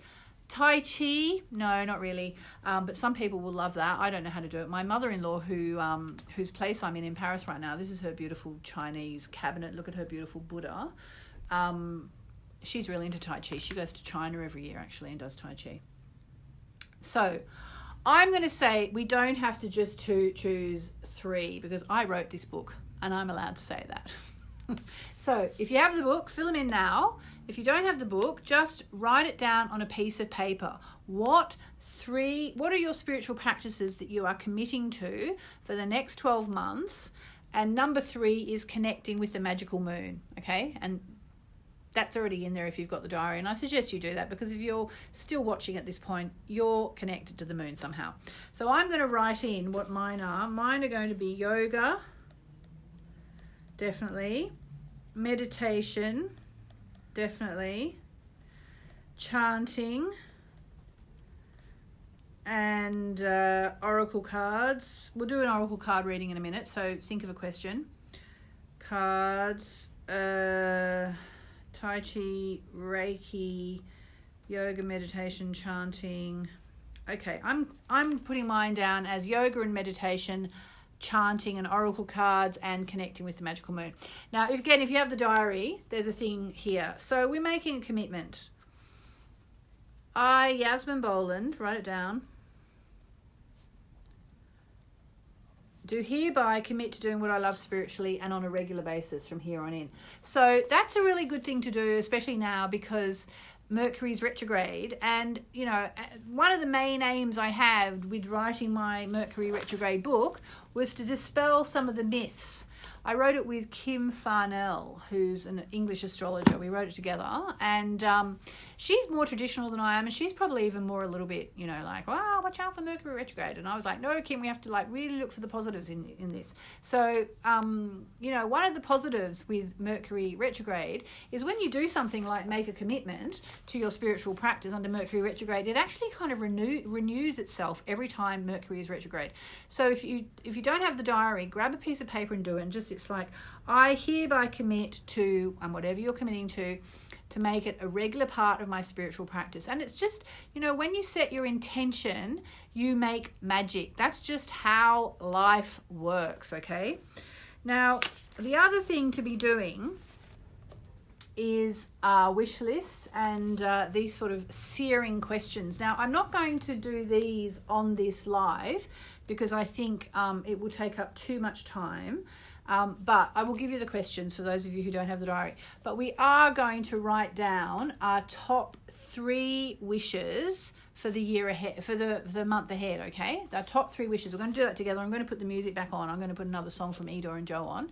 Tai Chi, no, not really. But some people will love that. I don't know how to do it. My mother-in-law, whose place I'm in Paris right now, this is her beautiful Chinese cabinet. Look at her beautiful Buddha. she's really into Tai Chi. She goes to China every year, actually, and does Tai Chi. So I'm going to say we don't have to just choose 3, because I wrote this book and I'm allowed to say that. So if you have the book, fill them in now. If you don't have the book, just write it down on a piece of paper. What are your spiritual practices that you are committing to for the next 12 months? And number 3 is connecting with the magical moon, okay? And that's already in there if you've got the diary. And I suggest you do that, because if you're still watching at this point, you're connected to the moon somehow. So I'm going to write in what mine are. Mine are going to be yoga, definitely. Meditation, definitely. Chanting. And oracle cards. We'll do an oracle card reading in a minute, so think of a question. Cards, Tai Chi, Reiki, yoga, meditation, chanting. Okay, I'm putting mine down as yoga and meditation, chanting and oracle cards, and connecting with the magical moon. Now, if you have the diary, there's a thing here. So we're making a commitment. I, Yasmin Boland, write it down, do hereby commit to doing what I love spiritually and on a regular basis from here on in. So that's a really good thing to do, especially now, because Mercury's retrograde. And, you know, one of the main aims I had with writing my Mercury retrograde book was to dispel some of the myths. I wrote it with Kim Farnell, who's an English astrologer. We wrote it together, and she's more traditional than I am, and she's probably even more a little bit, you know, like, wow, watch out for Mercury retrograde. And I was like, no, Kim, we have to like really look for the positives in this. So, you know, one of the positives with Mercury retrograde is when you do something like make a commitment to your spiritual practice under Mercury retrograde, it actually kind of renews itself every time Mercury is retrograde. So if you don't have the diary, grab a piece of paper and do it, and just, it's like, I hereby commit to, and whatever you're committing to make it a regular part of my spiritual practice. And it's just, you know, when you set your intention, you make magic. That's just how life works, okay? Now, the other thing to be doing is wish lists and these sort of searing questions. Now, I'm not going to do these on this live because I think it will take up too much time. But I will give you the questions for those of you who don't have the diary. But we are going to write down our top 3 wishes for the year ahead, for the month ahead, okay? Our top 3 wishes. We're going to do that together. I'm going to put the music back on. I'm going to put another song from Edor and Joe on.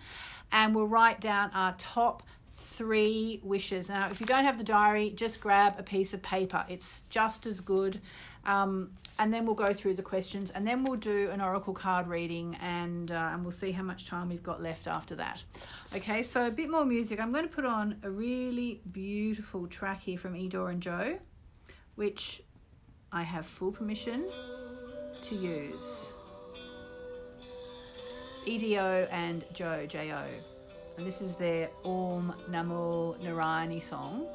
And we'll write down our top 3 wishes. Now, if you don't have the diary, just grab a piece of paper. It's just as good. And then we'll go through the questions, and then we'll do an oracle card reading, and we'll see how much time we've got left after that. Okay, so a bit more music. I'm going to put on a really beautiful track here from Edor and Joe, which I have full permission to use. Edo and Joe, J-O. And this is their Om Namo Narayani song,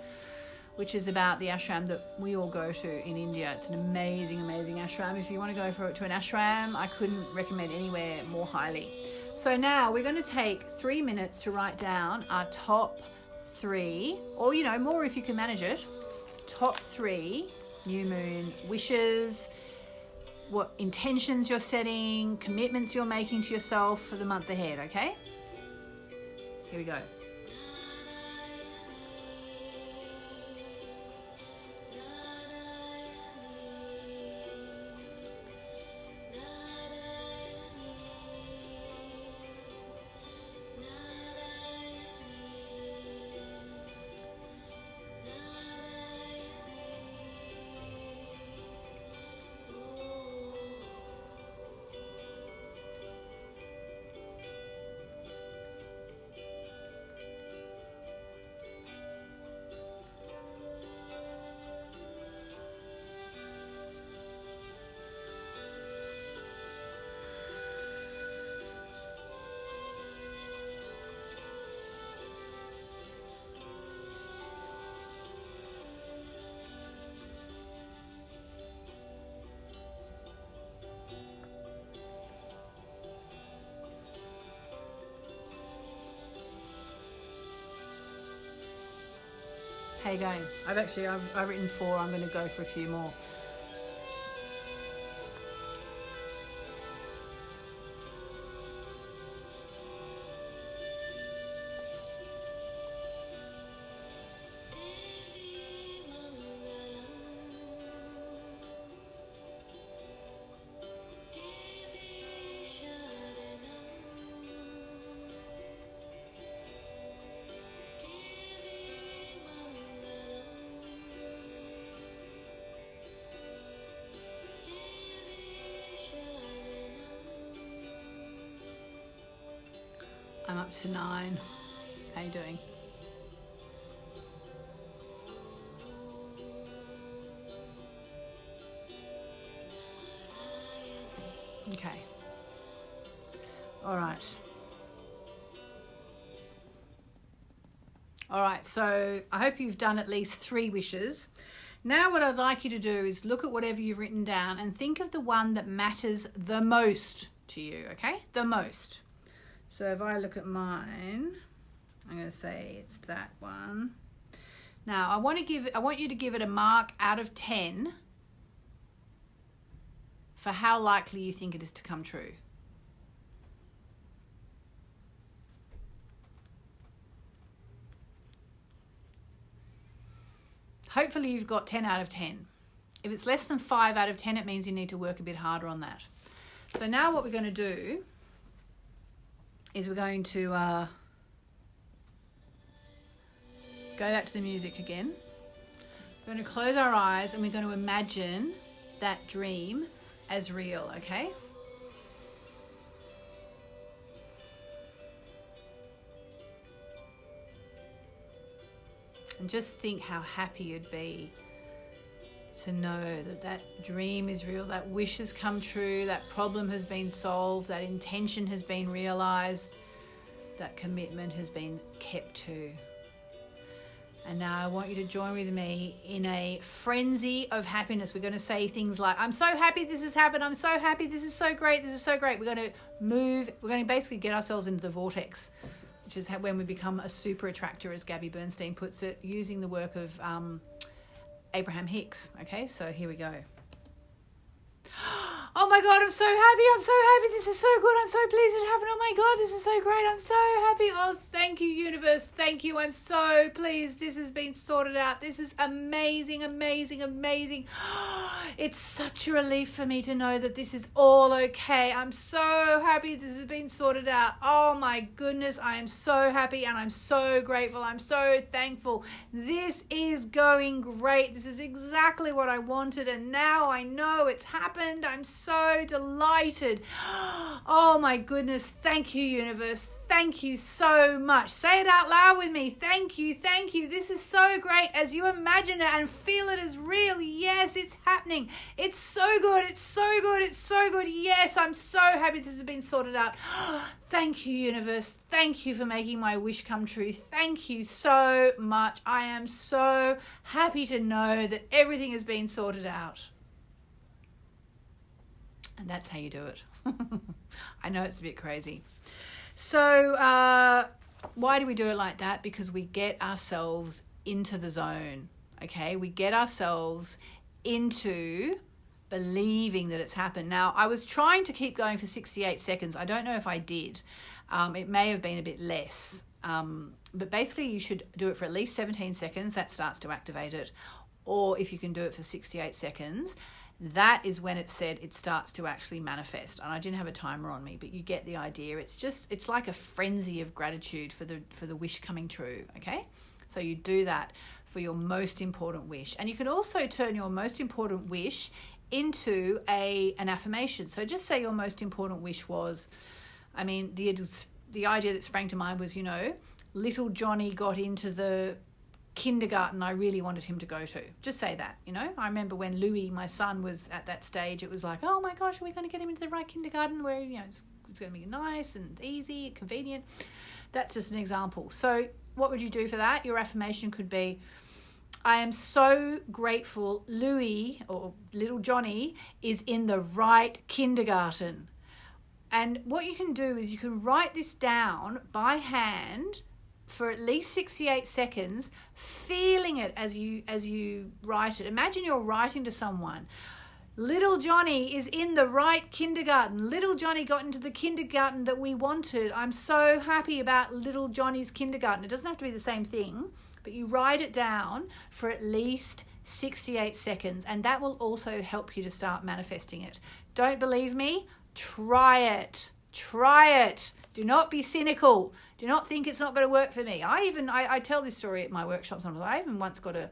which is about the ashram that we all go to in India. It's an amazing, amazing ashram. If you want to go to an ashram, I couldn't recommend anywhere more highly. So now we're going to take 3 minutes to write down our top 3, or, you know, more if you can manage it, top 3 new moon wishes, what intentions you're setting, commitments you're making to yourself for the month ahead, okay? Here we go. How you going? I've written 4. I'm going to go for a few more. I'm up to 9. How you doing? Okay. All right. All right, so I hope you've done at least 3 wishes. Now what I'd like you to do is look at whatever you've written down and think of the one that matters the most to you, okay? The most. So if I look at mine, I'm going to say it's that one. Now I want you to give it a mark out of 10 for how likely you think it is to come true. Hopefully you've got 10 out of 10. If it's less than 5 out of 10, it means you need to work a bit harder on that. So now what we're going to do is we're going to go back to the music again. We're going to close our eyes and we're going to imagine that dream as real, okay? And just think how happy you'd be to know that that dream is real, that wish has come true, that problem has been solved, that intention has been realized, that commitment has been kept to. And now I want you to join with me in a frenzy of happiness. We're going to say things like, I'm so happy this has happened. I'm so happy. This is so great. This is so great. We're going to move. We're going to basically get ourselves into the vortex, which is when we become a super attractor, as Gabby Bernstein puts it, using the work of Abraham Hicks. Okay, so here we go. Oh my God, I'm so happy. I'm so happy. This is so good. I'm so pleased it happened. Oh my God, this is so great. I'm so happy. Oh, thank you, universe. Thank you. I'm so pleased this has been sorted out. This is amazing, amazing, amazing. It's such a relief for me to know that this is all okay. I'm so happy this has been sorted out. Oh my goodness, I am so happy and I'm so grateful. I'm so thankful. This is going great. This is exactly what I wanted, and now I know it's happened. I'm so delighted. Oh my goodness. Thank you, universe. Thank you so much. Say it out loud with me. Thank you. Thank you. This is so great as you imagine it and feel it as real. Yes, it's happening. It's so good. It's so good. It's so good. Yes, I'm so happy this has been sorted out. Thank you, universe. Thank you for making my wish come true. Thank you so much. I am so happy to know that everything has been sorted out. And that's how you do it. I know it's a bit crazy. So why do we do it like that? Because we get ourselves into the zone, okay? We get ourselves into believing that it's happened. Now, I was trying to keep going for 68 seconds. I don't know if I did. It may have been a bit less. But basically, you should do it for at least 17 seconds. That starts to activate it. Or if you can do it for 68 seconds, that is when it said it starts to actually manifest. And I didn't have a timer on me, but you get the idea. It's like a frenzy of gratitude for the wish coming true, okay? So you do that for your most important wish. And you can also turn your most important wish into an affirmation. So just say your most important wish was, the idea that sprang to mind was, little Johnny got into the kindergarten I really wanted him to go to. Just say that, I remember when Louis, my son, was at that stage, it was like, oh my gosh, are we going to get him into the right kindergarten where it's going to be nice and easy, convenient? That's just an example. So what would you do for that? Your affirmation could be, I am so grateful Louis, or little Johnny, is in the right kindergarten. And what you can do is you can write this down by hand for at least 68 seconds, feeling it as you write it. Imagine you're writing to someone. Little Johnny is in the right kindergarten. Little Johnny got into the kindergarten that we wanted. I'm so happy about little Johnny's kindergarten. It doesn't have to be the same thing, but you write it down for at least 68 seconds, and that will also help you to start manifesting it. Don't believe me? Try it. Try it. Do not be cynical. Do not think it's not going to work for me. I tell this story at my workshops. I even once got a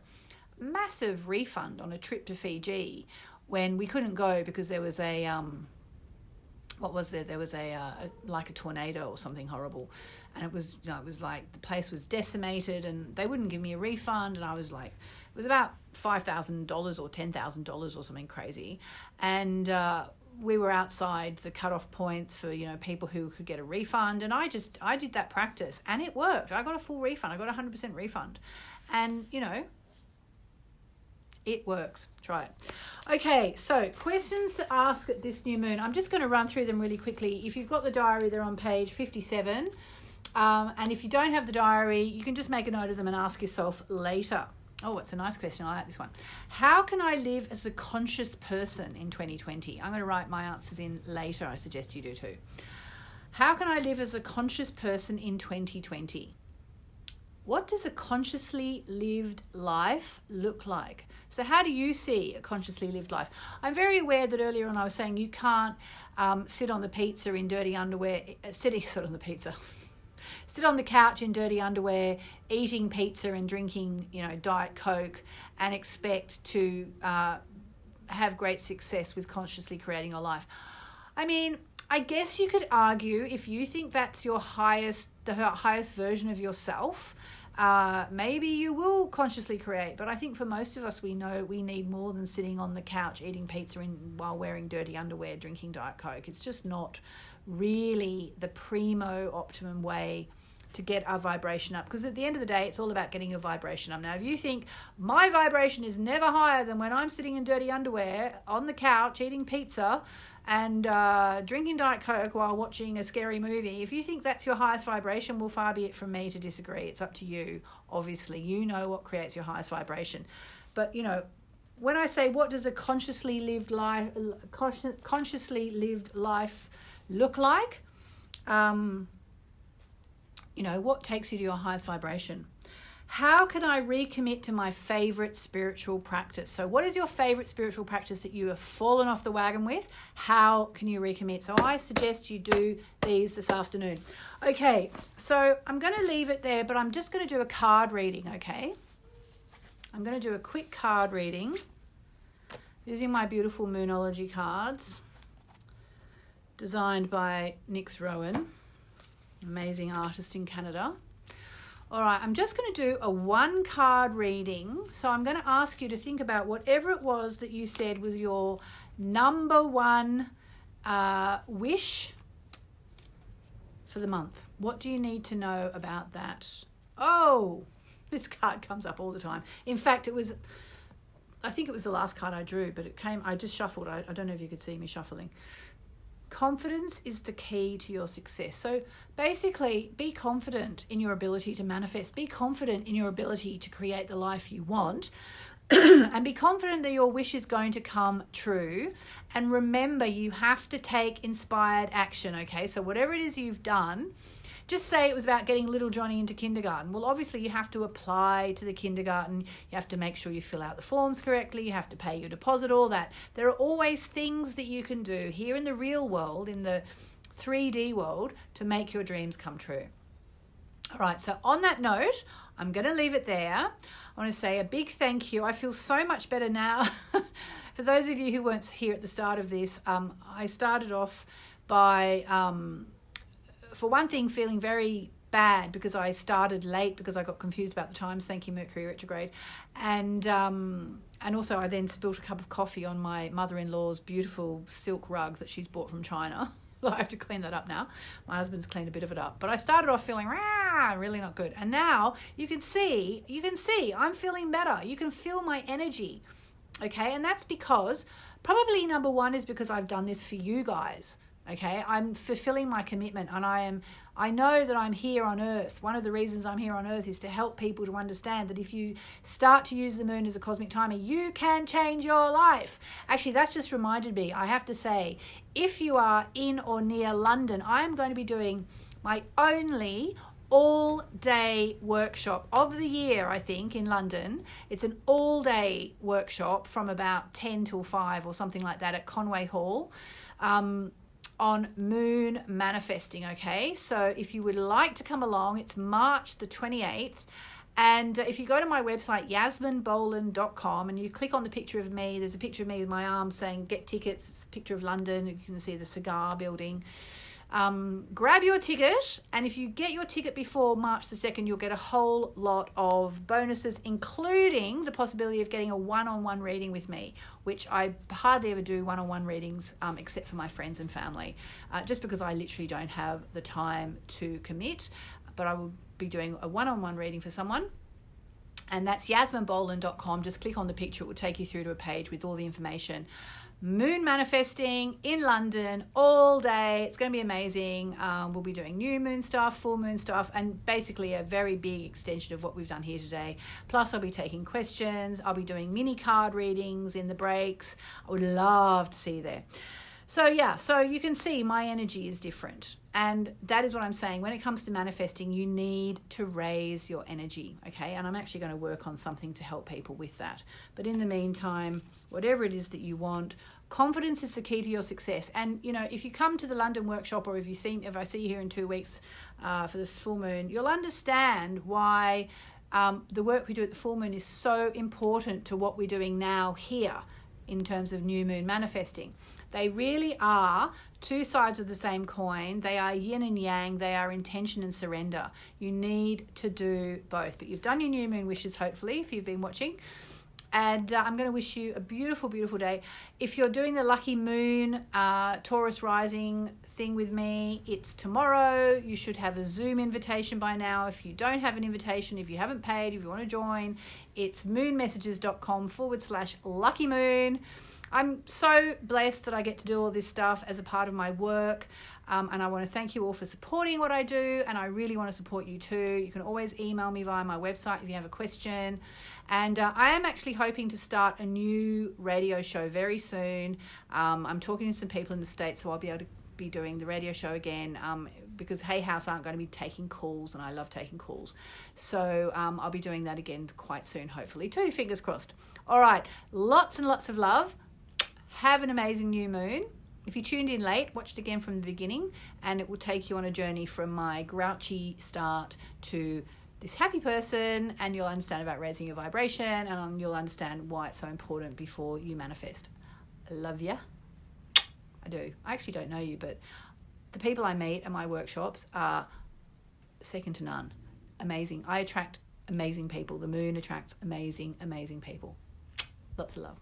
massive refund on a trip to Fiji when we couldn't go because there was a there was like a tornado or something horrible, and it was like the place was decimated and they wouldn't give me a refund, and I was like, it was about $5,000 or $10,000 or something crazy, and we were outside the cutoff points for people who could get a refund, and I did that practice and it worked. I got a full refund. I got 100% refund, and it works. Try it. Okay, so questions to ask at this new moon. I'm just going to run through them really quickly. If you've got the diary, they're on page 57. And if you don't have the diary, you can just make a note of them and ask yourself later. Oh, it's a nice question. I like this one. How can I live as a conscious person in 2020? I'm going to write my answers in later. I suggest you do too. How can I live as a conscious person in 2020? What does a consciously lived life look like? So how do you see a consciously lived life? I'm very aware that earlier on I was saying you can't sit on the pizza in dirty underwear, sit on the couch in dirty underwear, eating pizza and drinking, Diet Coke, and expect to have great success with consciously creating your life. I mean, I guess you could argue if you think that's the highest version of yourself, maybe you will consciously create. But I think for most of us, we know we need more than sitting on the couch eating pizza while wearing dirty underwear, drinking Diet Coke. It's just not really the primo optimum way to get our vibration up, because at the end of the day, it's all about getting your vibration up. Now, if you think my vibration is never higher than when I'm sitting in dirty underwear on the couch eating pizza and drinking Diet Coke while watching a scary movie, if you think that's your highest vibration, well, far be it from me to disagree. It's up to you. Obviously, you know what creates your highest vibration. But when I say what does a consciously lived life look like, what takes you to your highest vibration? How can I recommit to my favorite spiritual practice? So what is your favorite spiritual practice that you have fallen off the wagon with? How can you recommit? So I suggest you do these this afternoon. Okay, so I'm going to leave it there, but I'm just going to do a card reading, okay? I'm going to do a quick card reading using my beautiful Moonology cards designed by Nix Rowan, amazing artist in Canada. All right, I'm just going to do a one card reading. So I'm going to ask you to think about whatever it was that you said was your number one wish for the month. What do you need to know about that? Oh, this card comes up all the time. In fact, I think it was the last card I drew, but I just shuffled. I don't know if you could see me shuffling. Confidence is the key to your success. So basically, be confident in your ability to manifest. Be confident in your ability to create the life you want. And be confident that your wish is going to come true. And remember, you have to take inspired action, okay? So whatever it is you've done, just say it was about getting little Johnny into kindergarten. Well, obviously you have to apply to the kindergarten. You have to make sure you fill out the forms correctly. You have to pay your deposit, all that. There are always things that you can do here in the real world, in the 3D world, to make your dreams come true. All right, so on that note, I'm going to leave it there. I want to say a big thank you. I feel so much better now. For those of you who weren't here at the start of this, I started off by... for one thing, feeling very bad because I started late because I got confused about the times. Thank you, Mercury retrograde. And also I then spilt a cup of coffee on my mother-in-law's beautiful silk rug that she's bought from China. I have to clean that up now. My husband's cleaned a bit of it up. But I started off feeling really not good. And now you can see I'm feeling better. You can feel my energy. Okay, and that's because probably number one is because I've done this for you guys. Okay, I'm fulfilling my commitment, and I know that I'm here on earth. One of the reasons I'm here on earth is to help people to understand that if you start to use the moon as a cosmic timer, you can change your life. Actually, that's just reminded me, I have to say, if you are in or near London, I am going to be doing my only all-day workshop of the year, I think, in London. It's an all-day workshop from about 10 till 5 or something like that at Conway Hall. On moon manifesting, okay? So if you would like to come along, it's March the 28th. And if you go to my website, yasminboland.com, and you click on the picture of me, there's a picture of me with my arms saying, get tickets. It's a picture of London. You can see the cigar building. Grab your ticket, and if you get your ticket before March the 2nd, you'll get a whole lot of bonuses, including the possibility of getting a one-on-one reading with me, which I hardly ever do one-on-one readings except for my friends and family, just because I literally don't have the time to commit. But I will be doing a one-on-one reading for someone, and that's yasminboland.com. Just click on the picture. It will take you through to a page with all the information. Moon manifesting in London all day. It's going to be amazing. We'll be doing new moon stuff, full moon stuff, and basically a very big extension of what we've done here today. Plus, I'll be taking questions. I'll be doing mini card readings in the breaks. I would love to see you there. So yeah, so you can see my energy is different. And that is what I'm saying. When it comes to manifesting, you need to raise your energy, okay? And I'm actually going to work on something to help people with that. But in the meantime, whatever it is that you want, confidence is the key to your success. And, you know, if you come to the London workshop, or if I see you here in 2 weeks for the full moon, you'll understand why the work we do at the full moon is so important to what we're doing now here in terms of new moon manifesting. They really are two sides of the same coin. They are yin and yang. They are intention and surrender. You need to do both. But you've done your new moon wishes, hopefully, if you've been watching. And I'm going to wish you a beautiful, beautiful day. If you're doing the lucky moon Taurus rising thing with me, it's tomorrow. You should have a Zoom invitation by now. If you don't have an invitation, if you haven't paid, if you want to join, it's moonmessages.com/lucky moon. I'm so blessed that I get to do all this stuff as a part of my work. And I want to thank you all for supporting what I do. And I really want to support you too. You can always email me via my website if you have a question. And I am actually hoping to start a new radio show very soon. I'm talking to some people in the States, so I'll be able to be doing the radio show again because Hay House aren't going to be taking calls, and I love taking calls. So I'll be doing that again quite soon, hopefully too. Fingers crossed. All right. Lots and lots of love. Have an amazing new moon. If you tuned in late, watch it again from the beginning, and it will take you on a journey from my grouchy start to this happy person, and you'll understand about raising your vibration, and you'll understand why it's so important before you manifest. I love ya. I do. I actually don't know you, but the people I meet at my workshops are second to none. Amazing. I attract amazing people. The moon attracts amazing, amazing people. Lots of love.